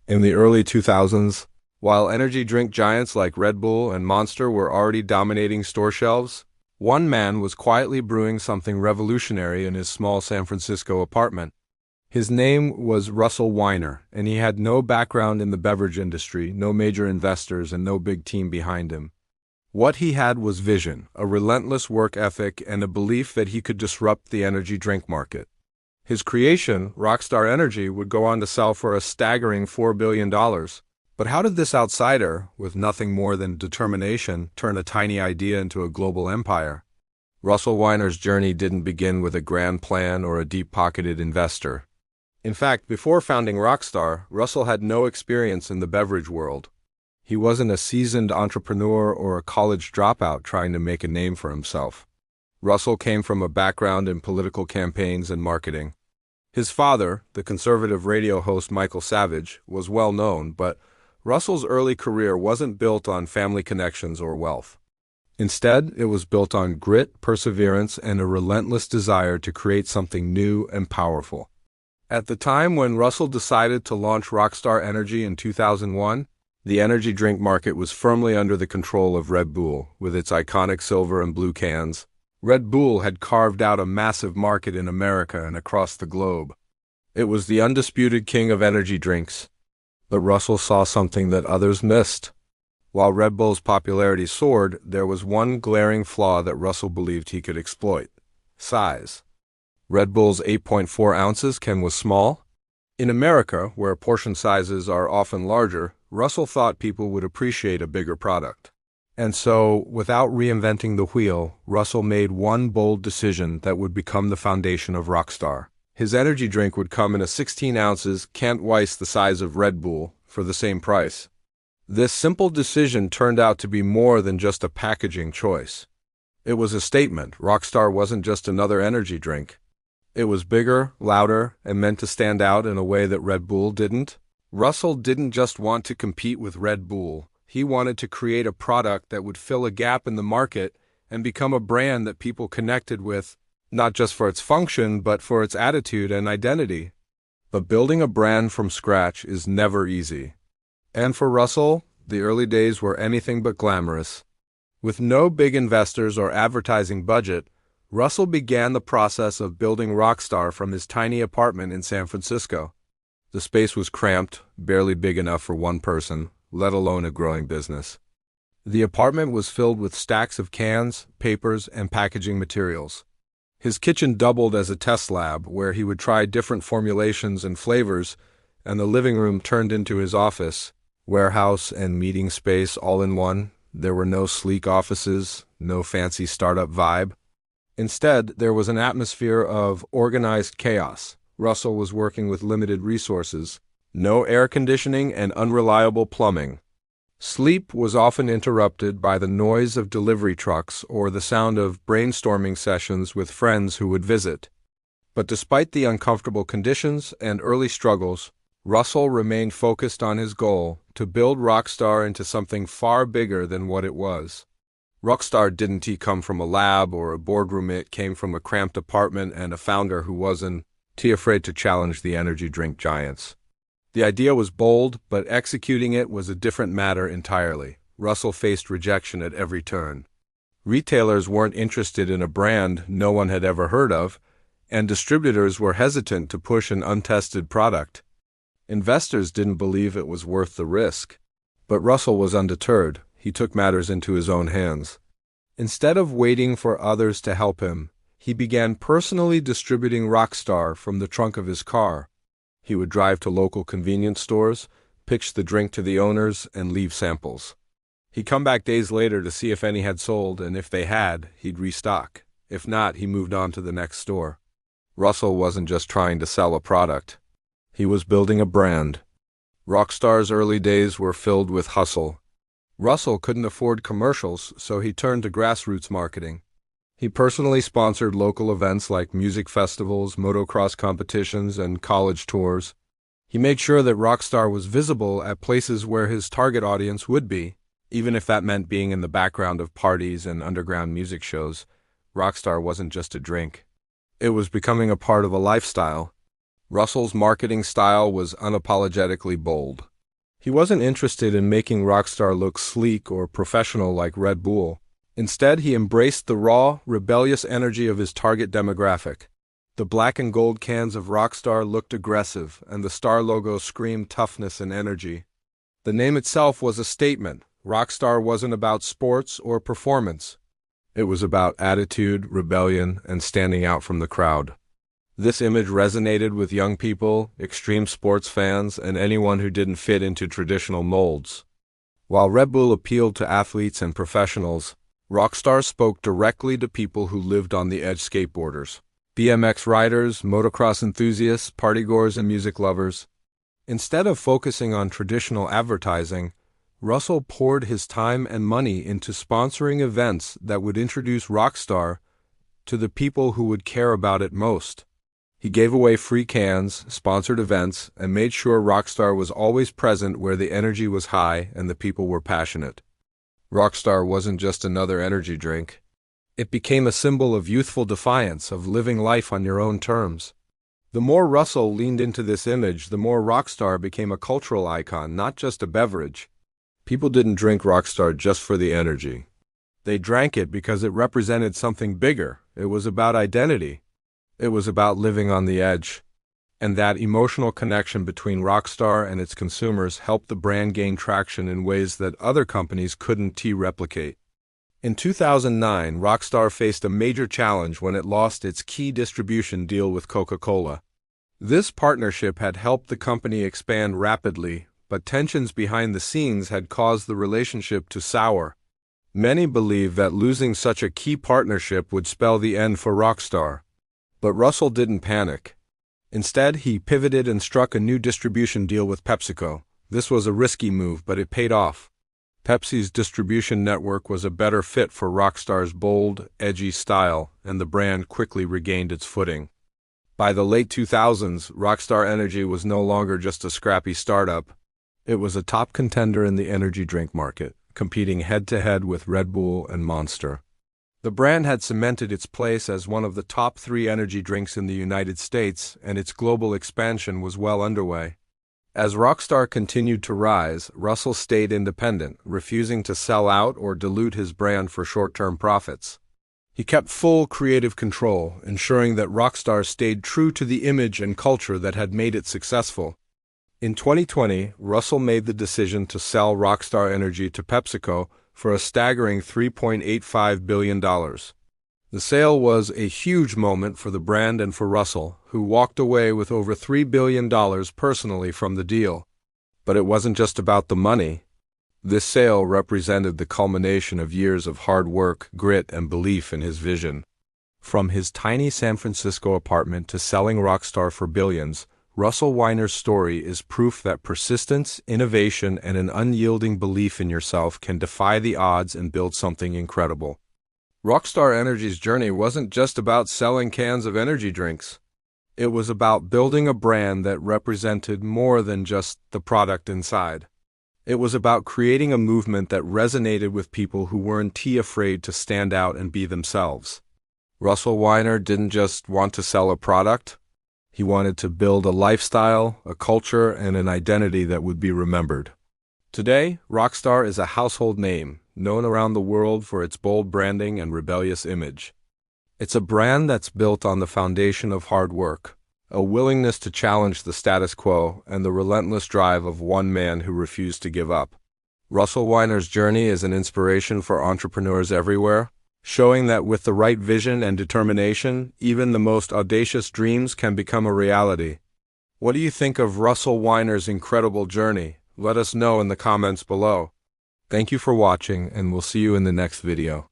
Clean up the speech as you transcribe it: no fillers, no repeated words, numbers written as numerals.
In the early 2000s, while energy drink giants like Red Bull and Monster were already dominating store shelves, one man was quietly brewing something revolutionary in his small San Francisco apartment. His name was Russell Weiner, and he had no background in the beverage industry, no major investors, and no big team behind him. What he had was vision, a relentless work ethic, and a belief that he could disrupt the energy drink market. His creation, Rockstar Energy, would go on to sell for a staggering $4 billion. But how did this outsider, with nothing more than determination, turn a tiny idea into a global empire? Russell Weiner's journey didn't begin with a grand plan or a deep-pocketed investor. In fact, before founding Rockstar, Russell had no experience in the beverage world. He wasn't a seasoned entrepreneur or a college dropout trying to make a name for himself. Russell came from a background in political campaigns and marketing. His father, the conservative radio host Michael Savage, was well known, but Russell's early career wasn't built on family connections or wealth. Instead, it was built on grit, perseverance, and a relentless desire to create something new and powerful. At the time when Russell decided to launch Rockstar Energy in 2001, the energy drink market was firmly under the control of Red Bull, with its iconic silver and blue cans. Red Bull had carved out a massive market in America and across the globe. It was the undisputed king of energy drinks. But Russell saw something that others missed. While Red Bull's popularity soared, there was one glaring flaw that Russell believed he could exploit: size. Red Bull's 8.4 ounces can was small. In America, where portion sizes are often larger, Russell thought people would appreciate a bigger product. And so, without reinventing the wheel, Russell made one bold decision that would become the foundation of Rockstar. His energy drink would come in a 16 ounces, twice the size of Red Bull, for the same price. This simple decision turned out to be more than just a packaging choice. It was a statement. Rockstar wasn't just another energy drink. It was bigger, louder, and meant to stand out in a way that Red Bull didn't. Russell didn't just want to compete with Red Bull. He wanted to create a product that would fill a gap in the market and become a brand that people connected with, not just for its function, but for its attitude and identity. But building a brand from scratch is never easy. And for Russell, the early days were anything but glamorous. With no big investors or advertising budget, Russell began the process of building Rockstar from his tiny apartment in San Francisco. The space was cramped, barely big enough for one person, let alone a growing business. The apartment was filled with stacks of cans, papers, and packaging materials. His kitchen doubled as a test lab where he would try different formulations and flavors, and the living room turned into his office, warehouse, and meeting space all in one. There were no sleek offices, no fancy startup vibe. Instead, there was an atmosphere of organized chaos. Russell was working with limited resources, no air conditioning, and unreliable plumbing. Sleep was often interrupted by the noise of delivery trucks or the sound of brainstorming sessions with friends who would visit. But despite the uncomfortable conditions and early struggles, Russell remained focused on his goal to build Rockstar into something far bigger than what it was. Rockstar didn't come from a lab or a boardroom. It came from a cramped apartment and a founder who wasn't too afraid to challenge the energy drink giants. The idea was bold, but executing it was a different matter entirely. Russell faced rejection at every turn. Retailers weren't interested in a brand no one had ever heard of, and distributors were hesitant to push an untested product. Investors didn't believe it was worth the risk. But Russell was undeterred. He took matters into his own hands. Instead of waiting for others to help him, he began personally distributing Rockstar from the trunk of his car. He would drive to local convenience stores, pitch the drink to the owners, and leave samples. He'd come back days later to see if any had sold, and if they had, he'd restock. If not, he moved on to the next store. Russell wasn't just trying to sell a product. He was building a brand. Rockstar's early days were filled with hustle. Russell couldn't afford commercials, so he turned to grassroots marketing. He personally sponsored local events like music festivals, motocross competitions, and college tours. He made sure that Rockstar was visible at places where his target audience would be, even if that meant being in the background of parties and underground music shows. Rockstar wasn't just a drink. It was becoming a part of a lifestyle. Russell's marketing style was unapologetically bold. He wasn't interested in making Rockstar look sleek or professional like Red Bull. Instead, he embraced the raw, rebellious energy of his target demographic. The black and gold cans of Rockstar looked aggressive, and the star logo screamed toughness and energy. The name itself was a statement. Rockstar wasn't about sports or performance. It was about attitude, rebellion, and standing out from the crowd. This image resonated with young people, extreme sports fans, and anyone who didn't fit into traditional molds. While Red Bull appealed to athletes and professionals, Rockstar spoke directly to people who lived on the edge: skateboarders, BMX riders, motocross enthusiasts, partygoers, and music lovers. Instead of focusing on traditional advertising, Russell poured his time and money into sponsoring events that would introduce Rockstar to the people who would care about it most. He gave away free cans, sponsored events, and made sure Rockstar was always present where the energy was high and the people were passionate. Rockstar wasn't just another energy drink. It became a symbol of youthful defiance, of living life on your own terms. The more Russell leaned into this image, the more Rockstar became a cultural icon, not just a beverage. People didn't drink Rockstar just for the energy. They drank it because it represented something bigger. It was about identity. It was about living on the edge. And that emotional connection between Rockstar and its consumers helped the brand gain traction in ways that other companies couldn't replicate. In 2009, Rockstar faced a major challenge when it lost its key distribution deal with Coca-Cola. This partnership had helped the company expand rapidly, but tensions behind the scenes had caused the relationship to sour. Many believed that losing such a key partnership would spell the end for Rockstar. But Russell didn't panic. Instead, he pivoted and struck a new distribution deal with PepsiCo. This was a risky move, but it paid off. Pepsi's distribution network was a better fit for Rockstar's bold, edgy style, and the brand quickly regained its footing. By the late 2000s, Rockstar Energy was no longer just a scrappy startup. It was a top contender in the energy drink market, competing head-to-head with Red Bull and Monster. The brand had cemented its place as one of the top 3 energy drinks in the United States, and its global expansion was well underway. As Rockstar continued to rise, Russell stayed independent, refusing to sell out or dilute his brand for short-term profits. He kept full creative control, ensuring that Rockstar stayed true to the image and culture that had made it successful. In 2020, Russell made the decision to sell Rockstar Energy to PepsiCo for a staggering $3.85 billion. The sale was a huge moment for the brand and for Russell, who walked away with over $3 billion personally from the deal. But it wasn't just about the money. This sale represented the culmination of years of hard work, grit, and belief in his vision. From his tiny San Francisco apartment to selling Rockstar for billions, Russell Weiner's story is proof that persistence, innovation, and an unyielding belief in yourself can defy the odds and build something incredible. Rockstar Energy's journey wasn't just about selling cans of energy drinks. It was about building a brand that represented more than just the product inside. It was about creating a movement that resonated with people who weren't afraid to stand out and be themselves. Russell Weiner didn't just want to sell a product. He wanted to build a lifestyle, a culture, and an identity that would be remembered. Today, Rockstar is a household name, known around the world for its bold branding and rebellious image. It's a brand that's built on the foundation of hard work, a willingness to challenge the status quo, and the relentless drive of one man who refused to give up. Russell Weiner's journey is an inspiration for entrepreneurs everywhere, showing that with the right vision and determination, even the most audacious dreams can become a reality. What do you think of Russell Weiner's incredible journey? Let us know in the comments below. Thank you for watching, and we'll see you in the next video.